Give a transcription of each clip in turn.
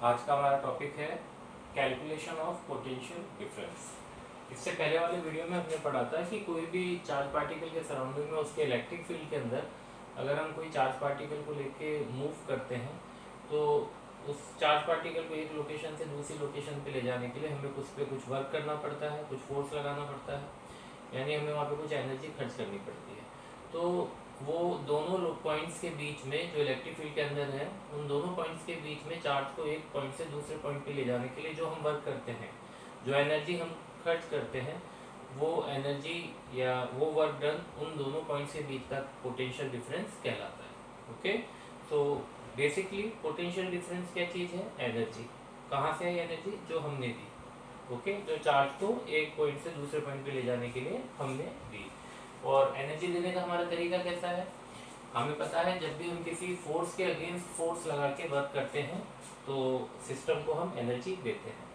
आज का हमारा टॉपिक है कैलकुलेशन ऑफ पोटेंशियल डिफरेंस। इससे पहले वाले वीडियो में हमने पढ़ा था कि कोई भी चार्ज पार्टिकल के सराउंडिंग में उसके इलेक्ट्रिक फील्ड के अंदर अगर हम कोई चार्ज पार्टिकल को लेके मूव करते हैं तो उस चार्ज पार्टिकल को एक लोकेशन से दूसरी लोकेशन पे ले जाने के लिए हमें उस पर कुछ वर्क करना पड़ता है, कुछ फोर्स लगाना पड़ता है, यानी हमें वहाँ पे कुछ एनर्जी खर्च करनी पड़ती है। तो वो दोनों पॉइंट्स के बीच में जो इलेक्ट्रिक फील्ड के अंदर है, उन दोनों पॉइंट्स के बीच में चार्ज को एक पॉइंट से दूसरे पॉइंट पे ले जाने के लिए जो हम वर्क करते हैं, जो एनर्जी हम खर्च करते हैं, वो एनर्जी या वो वर्क डन उन दोनों पॉइंट्स के बीच का पोटेंशियल डिफरेंस कहलाता है। ओके, तो बेसिकली पोटेंशियल डिफरेंस क्या चीज़ है? एनर्जी। कहाँ से आई एनर्जी? जो हमने दी। ओके, जो चार्ज को एक पॉइंट से दूसरे पॉइंट पे ले जाने के लिए हमने दी। और एनर्जी देने का हमारा तरीका कैसा है? हमें पता है जब भी हम किसी फोर्स के अगेंस्ट फोर्स लगा के वर्क करते हैं तो सिस्टम को हम एनर्जी देते हैं।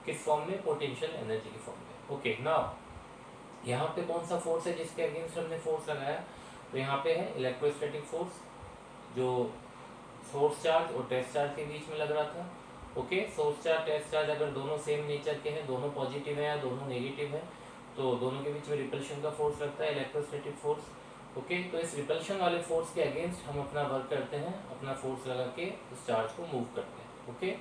किस फॉर्म में? पोटेंशियल एनर्जी की फॉर्म में। ओके, नाउ यहाँ पे कौन सा फोर्स है जिसके अगेंस्ट हमने फोर्स लगाया? तो यहाँ पे है इलेक्ट्रोस्टैटिक फोर्स, जो सोर्स चार्ज और टेस्ट चार्ज के बीच में लग रहा था। Okay, source charge test charge अगर दोनों सेम नेचर के हैं, दोनों पॉजिटिव है या दोनों नेगेटिव है, तो दोनों के बीच में रिपल्शन का फोर्स लगता है, इलेक्ट्रोस्टैटिक फोर्स। ओके, तो इस रिपल्शन वाले फोर्स के अगेंस्ट हम अपना वर्क करते हैं, अपना फोर्स लगा के उस चार्ज को मूव करते हैं। ओके,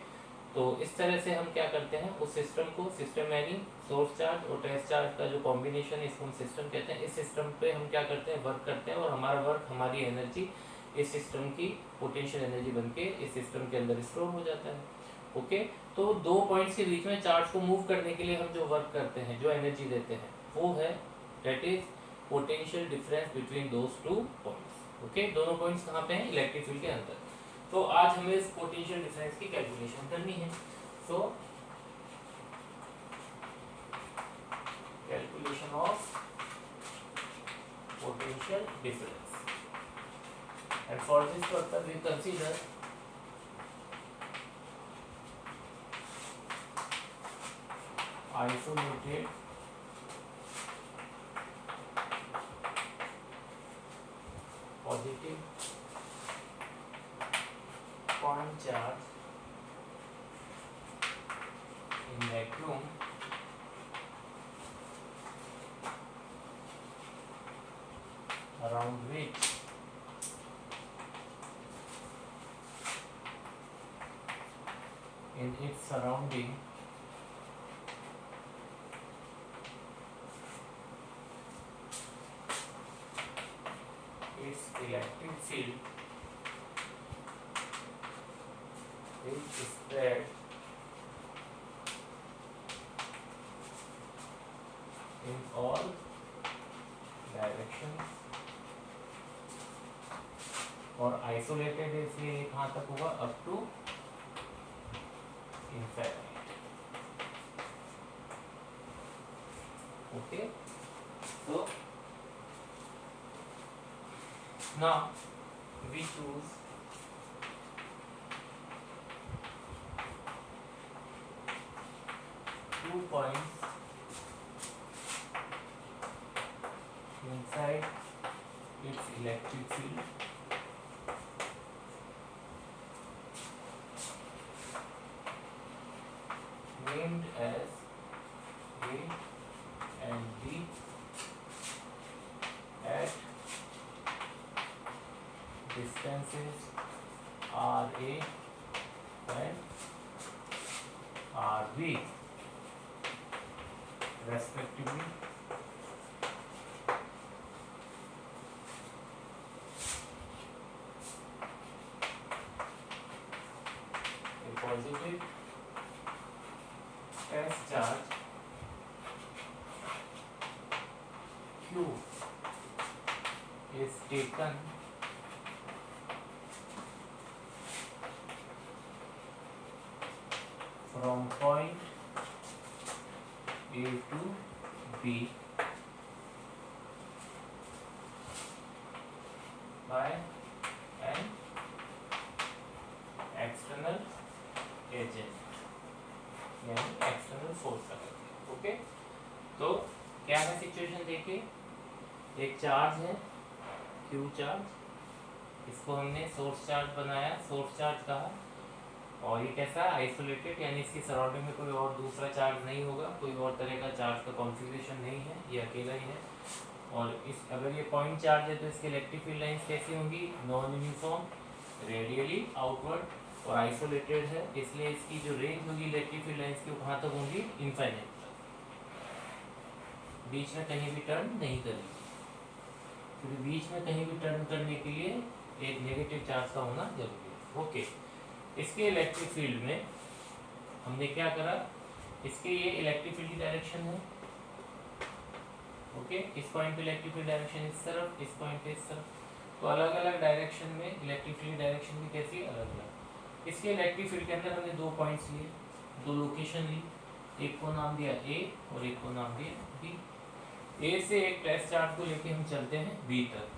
तो इस तरह से हम क्या करते हैं, उस सिस्टम को, सिस्टम यानी सोर्स चार्ज और टेस्ट चार्ज का जो कॉम्बिनेशन है इसको हम सिस्टम कहते हैं। इस सिस्टम पे हम क्या करते हैं, वर्क करते हैं, और हमारा वर्क, हमारी एनर्जी इस सिस्टम की पोटेंशियल एनर्जी बनके इस सिस्टम के अंदर स्टोर हो जाता है। ओके, तो दो पॉइंट्स के बीच में चार्ज को मूव करने के लिए हम जो वर्क करते हैं, जो एनर्जी देते हैं, वो है that is potential difference between those two points. Okay, दोनों पॉइंट्स कहाँ पे हैं? इलेक्ट्रिक फील्ड के अंदर। तो आज हमें इस पोटेंशियल डिफरेंस की कैलकुलेशन करनी है। So calculation of potential difference, and for this purpose we consider isolated positive point charge in vacuum around which in its surrounding its electric field is spread in all directions, और isolated इसलिए कहाँ तक होगा? Up to infinite. Okay, so now we choose two points inside its electric field named as A and B at distances RA and RB respectively. A positive test charge Q is taken from point A to B by an external agent, यानी external force का करते हैं। Okay, तो क्या है situation? देखिए, एक charge है Q चार्ज, इसको हमने सोर्स चार्ज बनाया, सोर्स चार्ज कहा, और ये कैसा है, आइसोलेटेड, यानी इसकी सराउंडिंग में कोई और दूसरा चार्ज नहीं होगा, कोई और तरह का चार्ज का कॉन्फ़िगरेशन नहीं है, ये अकेला ही है। और इस अगर ये पॉइंट चार्ज है तो इसके इलेक्ट्रिक फील्ड लाइंस कैसी होंगी, नॉन यूनिफॉर्म, रेडियली आउटवर्ड और आइसोलेटेड है, इसलिए इसकी जो रेंज होगी इलेक्ट्रिक फील्ड लाइंस की वो कहाँ तक होंगी, इनफाइनाइट तक, बीच में कहीं भी टर्न नहीं करेगी, क्योंकि बीच में कहीं भी टर्न करने के लिए एक नेगेटिव चार्ज का होना जरूरी है। ओके, इसके इलेक्ट्रिक फील्ड में हमने क्या करा, इसके ये इलेक्ट्रिक फील्ड की डायरेक्शन है। ओके, इस पॉइंट पे इलेक्ट्रिक फील्ड डायरेक्शन इस तरफ, इस पॉइंट पे इस तरफ, तो अलग अलग डायरेक्शन में इलेक्ट्रिक फील्ड डायरेक्शन भी कैसी है, अलग अलग। इसके इलेक्ट्रिक फील्ड के अंदर हमने दो पॉइंट्स लिए, दो लोकेशन ली, एक को नाम दिया ए और एक को नाम दिया बी। ए से एक टेस्ट चार्ज को लेके हम चलते हैं बी तक,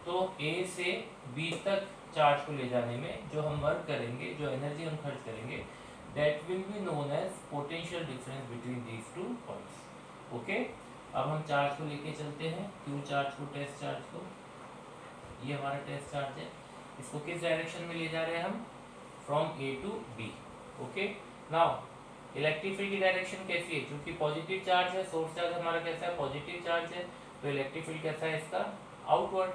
तो ए से बी तक चार्ज को ले जाने में जो हम वर्क करेंगे, जो एनर्जी हम खर्च करेंगे, that will be known as potential difference between these two points. Okay, अब हम चार्ज को लेके चलते हैं, क्यू चार्ज को, टेस्ट चार्ज को, ये हमारा टेस्ट चार्ज है, इसको किस डायरेक्शन में ले जा रहे हैं हम, from A to B. Okay, now electric field की डायरेक्शन कैसी है, क्योंकि पॉजिटिव चार्ज है, सोर्स चार्ज हमारा कैसा है, पॉजिटिव चार्ज है, तो इलेक्ट्रिक फील्ड कैसा है इसका, आउटवर्ड,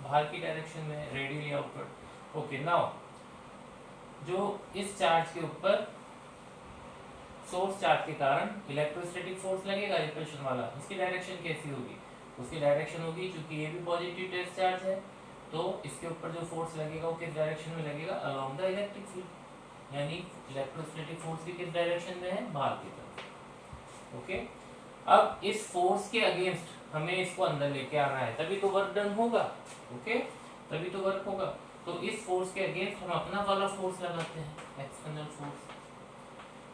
बाहर की डायरेक्शन में, रेडियली आउटवर्ड। ओके, नाउ जो इस चार्ज के ऊपर सोर्स चार्ज के कारण इलेक्ट्रोस्टैटिक फोर्स लगेगा रिपल्शन वाला, उसकी डायरेक्शन कैसी होगी, उसकी डायरेक्शन होगी, क्योंकि ये भी पॉजिटिव टेस्ट चार्ज है, तो इसके ऊपर जो फोर्स लगेगा वो किस डायरेक्शन में लगेगा, अलोंग द इलेक्ट्रिक फील्ड, यानी इलेक्ट्रोस्टैटिक फोर्स भी किस डायरेक्शन में है, बाहर की तरफ। ओके, अब इस फोर्स के अगेंस्ट हमें इसको अंदर लेके आना है, तभी तो वर्क डन होगा। ओके, तभी तो वर्क होगा, तो इस फोर्स के अगेंस्ट हम अपना वाला फोर्स लगाते हैं, एक्सटर्नल फोर्स।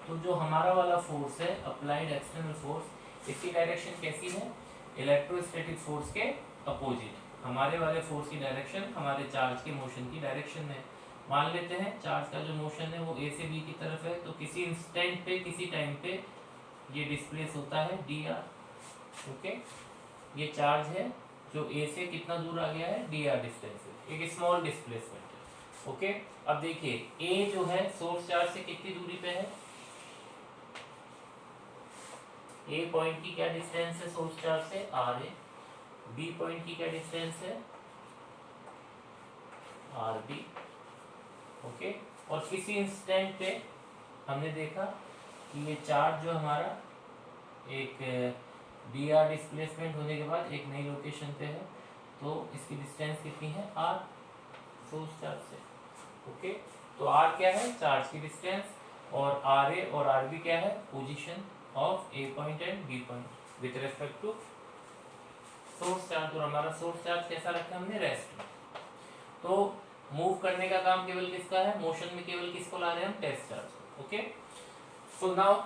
तो जो हमारा वाला फोर्स है, अप्लाइड एक्सटर्नल फोर्स, इसकी डायरेक्शन कैसी है, इलेक्ट्रोस्टैटिक फोर्स के अपोजिट, हमारे वाले फोर्स की डायरेक्शन हमारे चार्ज के मोशन की डायरेक्शन में। मान लेते हैं चार्ज का जो मोशन है वो ए से बी की तरफ है, तो किसी इंस्टेंट पे, किसी टाइम पे ये डिस्प्लेस होता है डी आर। ओके, ये चार्ज है जो ए से कितना दूर आ गया है, डी आर डिस्टेंस है, एक स्मॉल डिस्प्लेसमेंट है। ओके, अब देखिए ए जो है सोर्स चार्ज से कितनी दूरी पे है, ए पॉइंट की क्या डिस्टेंस है सोर्स चार्ज से, आर ए, बी पॉइंट की क्या डिस्टेंस है, आर बी। ओके, और किसी इंस्टेंट पे हमने देखा कि ये चार्ज जो हमारा एक डी आर डिस्प्लेसमेंट होने के बाद एक नई लोकेशन पे है, तो इसकी डिस्टेंस कितनी है, आर, सोर्स चार्ज से। ओके, तो आर क्या है, चार्ज की डिस्टेंस, और आर ए और आर बी क्या है, position of A point and B point with respect to source charge. और हमारा सोर्स चार्ज कैसा रखा हमने, रेस्ट में। तो मूव करने का काम केवल किसका है, मोशन में केवल किसको ला रहे हैं हम, test charge. Okay, so now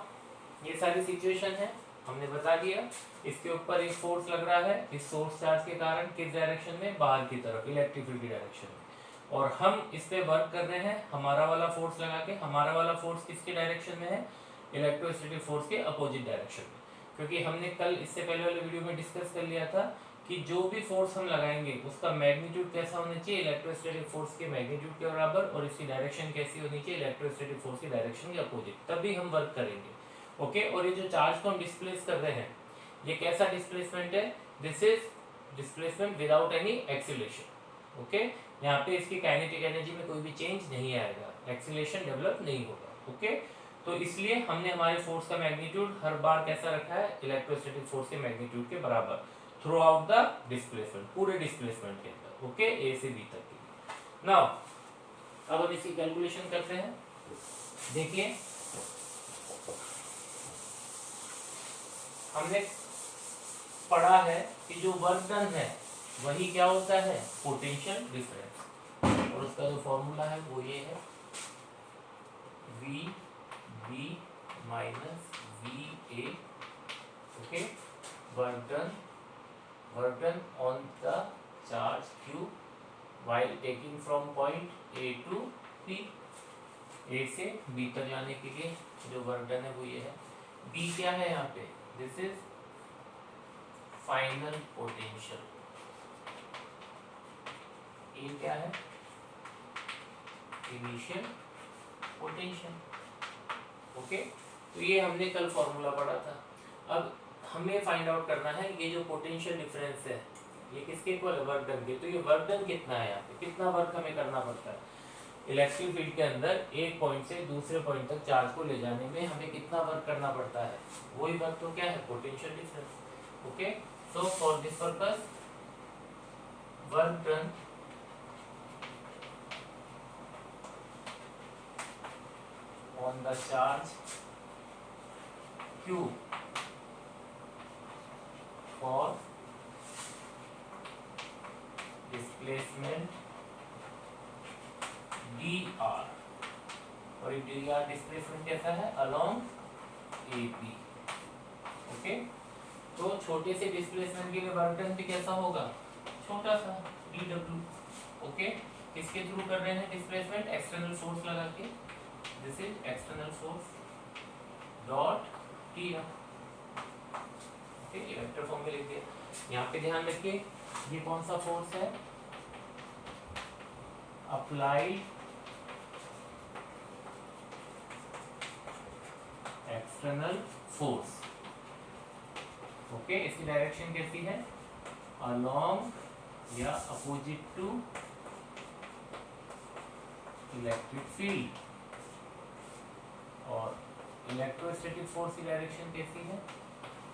ये सारी सिचुएशन है, हमने बता दिया। इसके ऊपर एक फोर्स लग रहा है इस सोर्स चार्ज के कारण, किस डायरेक्शन में, बाहर की तरफ, इलेक्ट्रिक फील्ड की डायरेक्शन में, और हम इस पे वर्क कर रहे हैं हमारा वाला फोर्स लगा के। हमारा वाला फोर्स किसके डायरेक्शन में है, इलेक्ट्रोस्टैटिक फोर्स के अपोजिट डायरेक्शन में, क्योंकि हमने कल इससे पहले वाले वीडियो में डिस्कस कर लिया था कि जो भी फोर्स हम लगाएंगे उसका मैग्नीट्यूड कैसा होना चाहिए, इलेक्ट्रोस्टैटिक फोर्स के मैग्नीट्यूड के बराबर, और इसकी डायरेक्शन कैसी होनी चाहिए, इलेक्ट्रोस्टैटिक फोर्स की डायरेक्शन के अपोजिट, तभी हम वर्क करेंगे। ओके, और ये जो चार्ज को हम डिस्प्लेस कर रहे हैं, ये कैसा डिस्प्लेसमेंट है, this is displacement without any acceleration. Okay, यहाँ पे इसकी काइनेटिक एनर्जी में कोई भी चेंज नहीं आएगा, एक्सीलरेशन डेवलप नहीं होगा। ओके, तो इसलिए हमने हमारे फोर्स का मैग्नीट्यूड हर बार कैसा रखा है, इलेक्ट्रोस्टैटिक फोर्स के मैग्नीट्यूड के बराबर थ्रू आउट द डिस्प्लेसमेंट, पूरे डिस्प्लेसमेंट के अंदर। ओके, ए से बी तक की। नाउ अब हम इसकी कैलकुलेशन करते हैं। देखिए हमने पढ़ा है कि जो वर्क डन है वही क्या होता है, पोटेंशियल डिफरेंस, और उसका जो फॉर्मूला है वो ये है, V B minus V A. Okay, work done on the charge q while taking from point A to B, A से B तक जाने के लिए जो वर्क डन है वो ये है। B क्या है यहाँ पे, this is final potential. A क्या है, इनिशियल पोटेंशियल। ओके, तो ये हमने कल फॉर्मूला पढ़ा था। अब हमें फाइंड आउट करना है ये जो पोटेंशियल डिफरेंस है ये किसके इक्वल है, वर्क डन के। तो ये वर्क डन कितना है, यहाँ पे कितना वर्क हमें करना पड़ता है इलेक्ट्रिक फील्ड के अंदर एक पॉइंट से दूसरे पॉइंट तक चार्ज को ले जाने में हमें कितना वर्क करना पड़ता है, वही वर्क तो क्या है, potential difference. Okay, so for this purpose work done on the charge Q for displacement dr, और ये dr डिस्प्लेसमेंट कैसा है, along AP। ओके, तो छोटे से डिस्प्लेसमेंट के लिए वर्क डन भी कैसा होगा, छोटा सा dw। ओके, किसके थ्रू कर रहे हैं डिस्प्लेसमेंट, एक्सटर्नल फोर्स लगा के, this is external force dot TR. Okay, ये वेक्टर फॉर्म में लिख दिया। यहाँ पे ध्यान रखिए ये कौन सा फोर्स है, अप्लाइड एक्सटर्नल फोर्स। ओके, इसकी डायरेक्शन कैसी है, अलोंग या अपोजिट टू इलेक्ट्रिक फील्ड। और इलेक्ट्रोस्टैटिक फोर्स की डायरेक्शन कैसी है,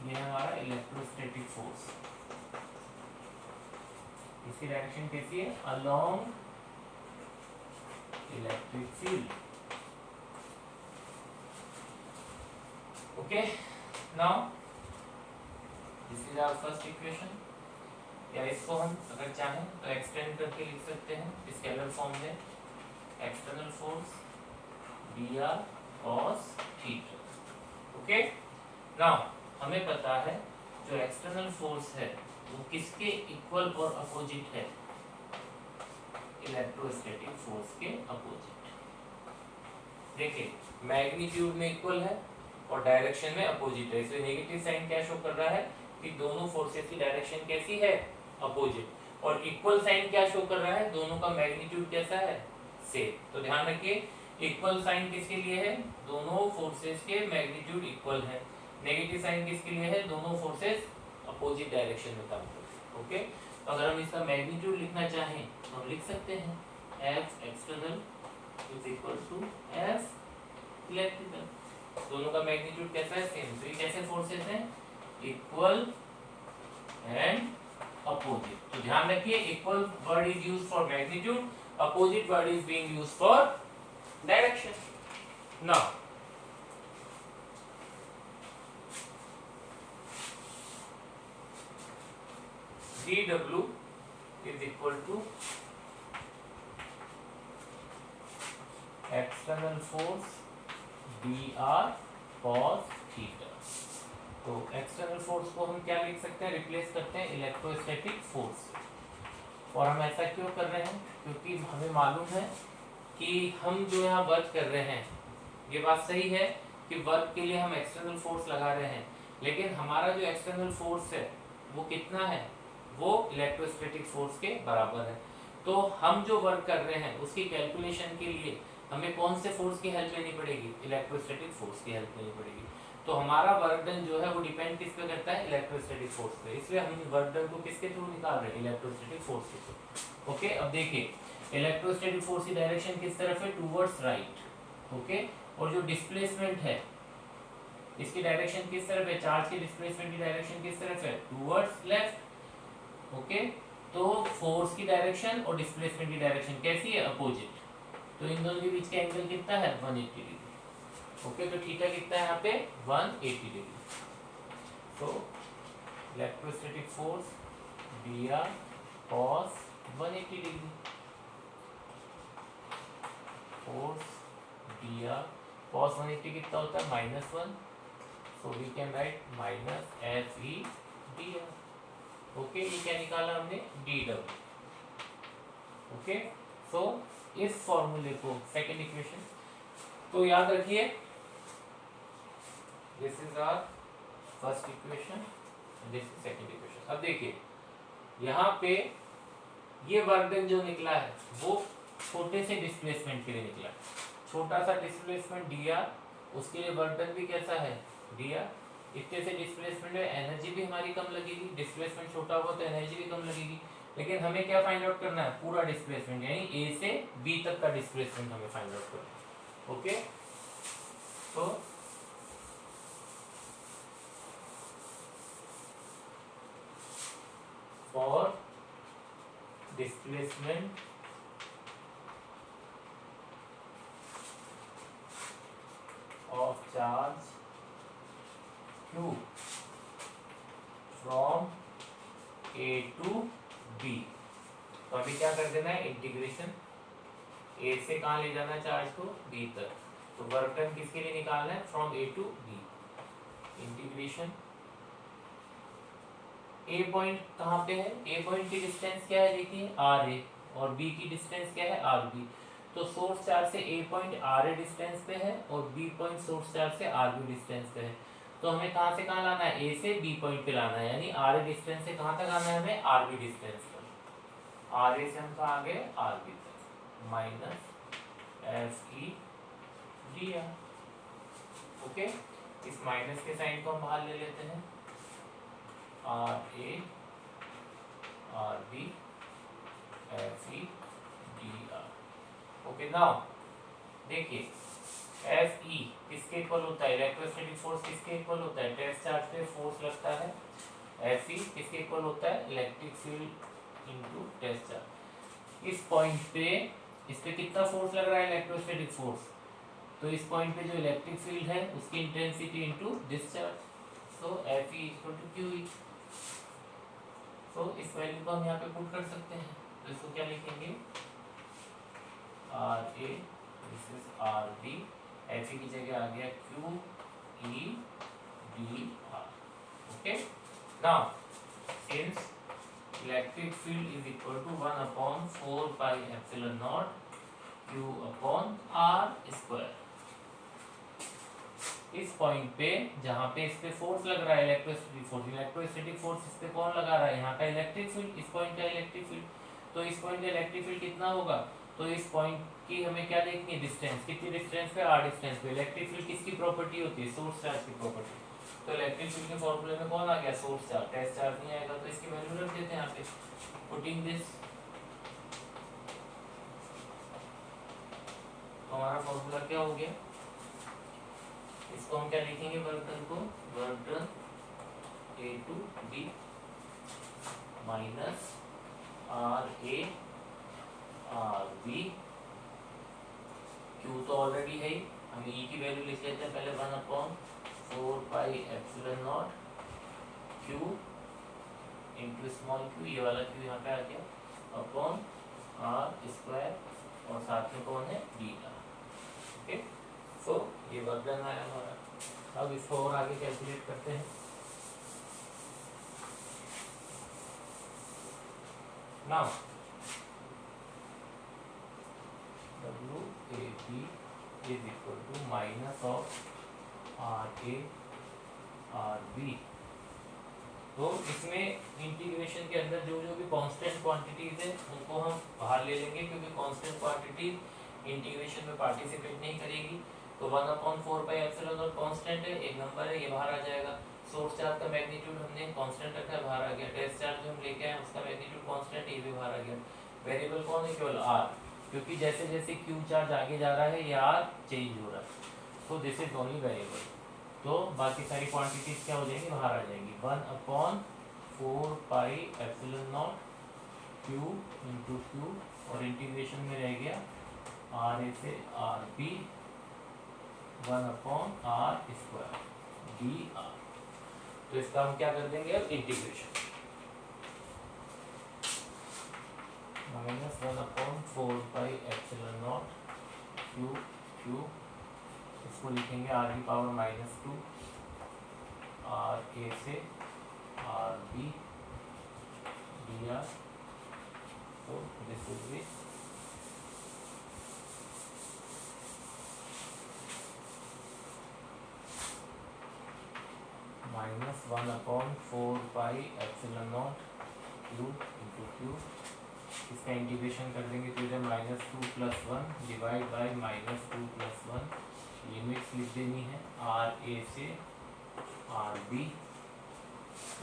ये है हमारा इलेक्ट्रोस्टैटिक फोर्स, इसकी डायरेक्शन कैसी है, along electric field. Okay, now this is our first equation. या इसको हम अगर चाहें तो एक्सटेंड करके लिख सकते हैं स्केलर फॉर्म में, external force dr cos theta. Okay, now हमें पता है जो एक्सटर्नल फोर्स है वो किसके इक्वल और अपोजिट है, इलेक्ट्रोस्टैटिक फोर्स के अपोजिट। देखिए मैग्नीट्यूड में इक्वल है और डायरेक्शन में अपोजिट है, इसलिए नेगेटिव साइन क्या शो कर रहा है कि दोनों फोर्सेस की डायरेक्शन कैसी है, अपोजिट। और इक्वल साइन क्या शो कर रहा है, दोनों का मैग्नीट्यूड कैसा है, सेम। तो ध्यान रखिए इक्वल साइन किसके लिए है, दोनों फोर्सेस के मैग्नीट्यूड इक्वल है। नेगेटिव साइन किसके लिए है, दोनों फोर्सेस अपोजिट डायरेक्शन में काम करते हैं। ओके, तो अगर हम इसका मैग्नीट्यूड लिखना चाहें तो हम लिख सकते हैं F external is equal to F electrical, दोनों का मैग्नीट्यूड कैसा है, सेम। तो ये कैसे फोर्सेस हैं, इक्वल एंड अपोजिट। तो ध्यान रखिए equal word is used for magnitude, opposite word is being used for direction. Now dw is equal to external force dr cos theta। तो एक्सटर्नल फोर्स को हम क्या लिख सकते हैं, रिप्लेस करते हैं इलेक्ट्रोस्टैटिक फोर्स। और हम ऐसा क्यों कर रहे हैं, क्योंकि हमें मालूम है कि हम जो यहाँ वर्क कर रहे हैं, ये बात सही है कि वर्क के लिए हम एक्सटर्नल फोर्स लगा रहे हैं, लेकिन हमारा जो एक्सटर्नल फोर्स है वो कितना है, वो इलेक्ट्रोस्टैटिक फोर्स के बराबर है। तो हम जो वर्क कर रहे हैं उसकी कैलकुलेशन के लिए हमें कौन से फोर्स की हेल्प लेनी पड़ेगी, इलेक्ट्रोस्टैटिक फोर्स की हेल्प लेनी पड़ेगी। तो हमारा वर्क डन जो है वो डिपेंड किस पे करता है, इलेक्ट्रोस्टैटिक फोर्स पे, इसलिए हम वर्क डन को किसके थ्रू निकाल रहे हैं, इलेक्ट्रोस्टैटिक फोर्स के थ्रू। ओके, अब देखिए इलेक्ट्रोस्टैटिक फोर्स की डायरेक्शन किस तरफ है, टुवर्ड्स राइट। ओके, और जो डिस्प्लेसमेंट है इसकी डायरेक्शन किस तरफ है, चार्ज के डिस्प्लेसमेंट की डायरेक्शन किस तरफ है, टुवर्ड्स लेफ्ट। ओके, तो फोर्स की डायरेक्शन और डिस्प्लेसमेंट की डायरेक्शन कैसी है, अपोजिट। तो इन दोनों के बीच का एंगल कितना है, 180 डिग्री। ओके, तो थीटा कितना है यहाँ पे, 180 डिग्री। तो electrostatic force dr cos 180 degree, force dr cos 180 कितना होता है, -1, so we can write -FE dr। Okay, ये क्या निकाला हमने, dw। ओके, सो इस फॉर्मूले को सेकेंड इक्वेशन तो याद रखिए, this is our first equation, this is second equation. अब देखिए यहाँ पे ये वर्क डन जो निकला है वो छोटे से डिस्प्लेसमेंट के लिए निकला है। छोटा सा डिस्प्लेसमेंट dr, उसके लिए वर्क डन भी कैसा है dr। इतने से डिस्प्लेसमेंट में एनर्जी भी हमारी कम लगेगी, डिस्प्लेसमेंट छोटा होगा तो एनर्जी भी कम लगेगी। लेकिन हमें क्या फाइंड आउट करना है, पूरा डिस्प्लेसमेंट, यानी ए से बी तक का डिस्प्लेसमेंट हमें फाइंड आउट करना है। ओके, तो for displacement of charge q from a to b, तो अभी क्या कर देना है, इंटीग्रेशन a से कहाँ ले जाना है चार्ज को, b तक। तो वर्क डन किसके लिए निकालना है, from a to b। Integration a point कहाँ पे है, a पॉइंट की डिस्टेंस क्या है देखिए ra, और b की डिस्टेंस क्या है rb। तो सोर्स चार्ज से a पॉइंट ra डिस्टेंस पे है और b पॉइंट सोर्स चार्ज से rb डिस्टेंस पे है। तो हमें कहाँ से कहाँ लाना है, a से b पॉइंट पे लाना है, यानी ra डिस्टेंस से कहाँ तक आना है हमें, rb डिस्टेंस पर। ra से हम कहाँ आ गए, rb तक, माइनस fe dr। ओके, इस माइनस के साइन को हम बाहर ले लेते हैं, ra rb fe dr। Okay, now देखिए Fe किसके इक्वल होता है, इलेक्ट्रोस्टैटिक फोर्स किसके इक्वल होता है, टेस्ट चार्ज पे फोर्स लगता है। Fe किसके इक्वल होता है, electric field into test charge. इस पॉइंट पे इस पे कितना फोर्स लग रहा है, इलेक्ट्रोस्टैटिक फोर्स, तो इस पॉइंट पे जो इलेक्ट्रिक फील्ड है उसकी intensity into discharge, so Fe equal to QE। तो इस वैल्यू को हम यहाँ पे पुट कर सकते हैं, तो इसको क्या लिखेंगे, RA this is RB, Fe की जगह आ गया QE dr। Okay, now since electric field is equal to 1/4 pi epsilon naught Q upon R square, इस पॉइंट पे जहाँ पे इस पे फोर्स लग रहा है, इलेक्ट्रोस्टैटिक फोर्स इस पे कौन लगा रहा है, यहाँ का इलेक्ट्रिक फील्ड, इस पॉइंट का इलेक्ट्रिक फील्ड। तो इस पॉइंट का इलेक्ट्रिक फील्ड कितना होगा, तो इस पॉइंट की हमें क्या देखनी है, डिस्टेंस, कितनी डिस्टेंस पे, r डिस्टेंस पे। इलेक्ट्रिक फील्ड किसकी प्रॉपर्टी होती है, सोर्स चार्ज की प्रॉपर्टी। तो इलेक्ट्रिक फील्ड के फॉर्मूले में कौन आ गया, सोर्स चार्ज, टेस्ट चार्ज नहीं आएगा, तो इसकी वैल्यू रख देते हैं यहाँ पे, पुटिंग दिस, तो हमारा फॉर्मूला क्या हो गया, इसको हम क्या लिखेंगे, वर्क डन को, work done A to B minus RA RB, Q तो ऑलरेडी है ही, हम E की वैल्यू लिख लेते हैं पहले, 1/4 pi epsilon naught Q into small q, ये वाला q यहाँ पे आ गया, अपॉन R स्क्वायर, और साथ में कौन है, dr। ओके, सो ये वर्क डन आया हमारा। अब इसको और आगे कैलकुलेट करते हैं। Now WAB is equal to minus of RA RB। तो इसमें इंटीग्रेशन के अंदर जो जो भी कांस्टेंट क्वांटिटीज है उनको हम बाहर ले लेंगे, क्योंकि कांस्टेंट क्वांटिटी इंटीग्रेशन में पार्टिसिपेट नहीं करेगी। तो 1/4 पाई एप्सिलॉन नॉट कांस्टेंट है, एक नंबर है, ये बाहर आ जाएगा। सोर्स चार्ज का मैग्नीट्यूड हमने कांस्टेंट रखा है, बाहर आ गया। टेस्ट चार्ज जो हम लेके आए उसका मैग्नीट्यूड कांस्टेंट, ये भी बाहर आ गया। वेरिएबल कौन है, केवल r, क्योंकि जैसे जैसे q चार्ज आगे जा रहा है ये r चेंज हो रहा है, सो दिस इज ओनली वेरिएबल। तो बाकी सारी क्वांटिटीज क्या हो जाएंगी, बाहर आ जाएंगी। 1/4 pi epsilon naught Q into Q, और इंटीग्रेशन में रह गया RA से RB 1/r स्क्वायर dr। तो इसका हम क्या कर देंगे, अब integration, minus 1/4 pi epsilon naught Q, इसको लिखेंगे r⁻², RA से RB dr। तो this will be -1/4 pi epsilon naught Q into Q इसका इंटीग्रेशन कर देंगे तो इधर -2 + 1 डिवाइड बाय -2 + 1, लिमिट्स लिख देनी है RA से RB।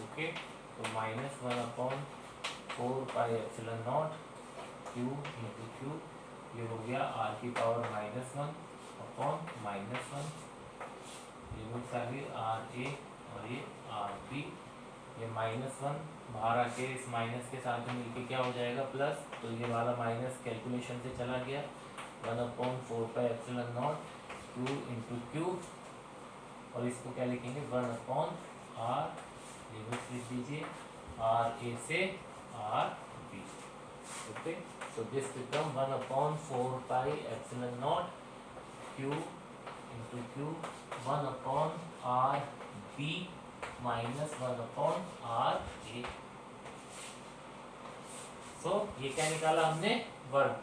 ओके, तो -1/4πε0 Q इंटू Q, ये हो गया r⁻1/-1, लिमिट्स आ गई RA और ये RB। ये -1 बाहर आके इस माइनस के साथ में मिलके क्या हो जाएगा प्लस, तो ये वाला माइनस कैलकुलेशन से चला गया 1/4πε0 Q इंटू Q, और इसको क्या लिखेंगे 1/r, लिमिट लिख दीजिए RA से RB। Okay, so this become 1/4πε0 Q into Q 1/RB minus 1/RA। so ये क्या निकाला हमने, वर्क।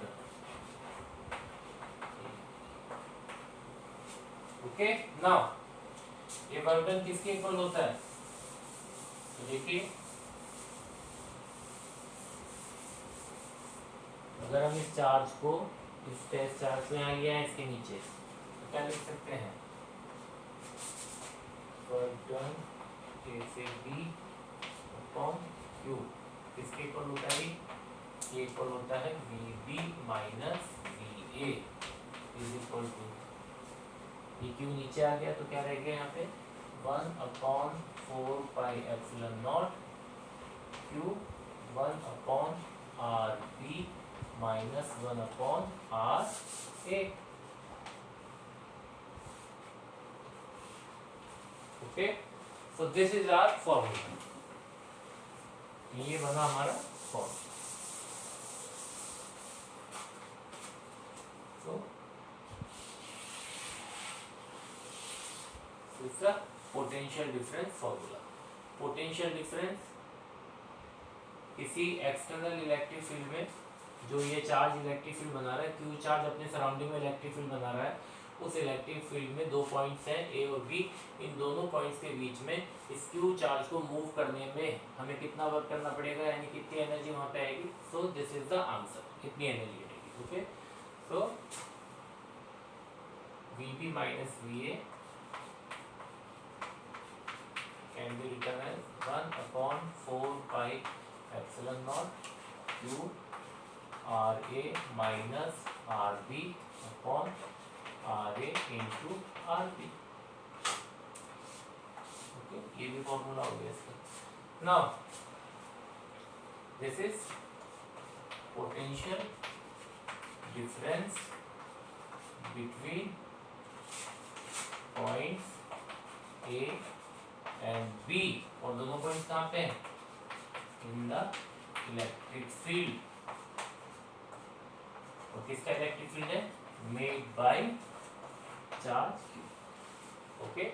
ओके, नाउ ये वर्क डन किसके इक्वल होता है, तो देखिए अगर हम इस चार्ज को इस टेस्ट चार्ज में आ गया है इसके नीचे, तो क्या लिख सकते हैं, वर्क डन A से B अपॉन Q किसके इक्वल होता है, ये इक्वल होता है VB minus VA is equal to, ये Q नीचे आ गया तो क्या रह गया यहाँ पे 1/4πε0 Q 1/RB minus 1/RA। Okay, so this is our formula, ये बना हमारा formula. So it's a potential difference formula. Potential difference किसी एक्सटर्नल इलेक्ट्रिक फील्ड में जो ये चार्ज इलेक्ट्रिक फील्ड बना रहा है, क्यू चार्ज अपने सराउंडिंग में इलेक्ट्रिक फील्ड बना रहा है, उस इलेक्ट्रिक फील्ड में दो पॉइंट्स हैं ए और बी, इन दोनों पॉइंट्स के बीच में इस क्यू चार्ज को मूव करने में हमें कितना वर्क करना पड़ेगा, यानी कितनी एनर्जी वहां पे आएगी। सो दिस इज द आंसर, कितनी एनर्जी आएगी। Okay, so VB minus VA can be written as 1/4πε0 Q RA minus RB upon RA into RB। Okay, ये भी फॉर्मूला हो गया इसका। Now this is potential difference between points A and B, और दोनों points कहाँ पे हैं, इन द इलेक्ट्रिक फील्ड। और किसका इलेक्ट्रिक फील्ड है, made by charge Q। Okay,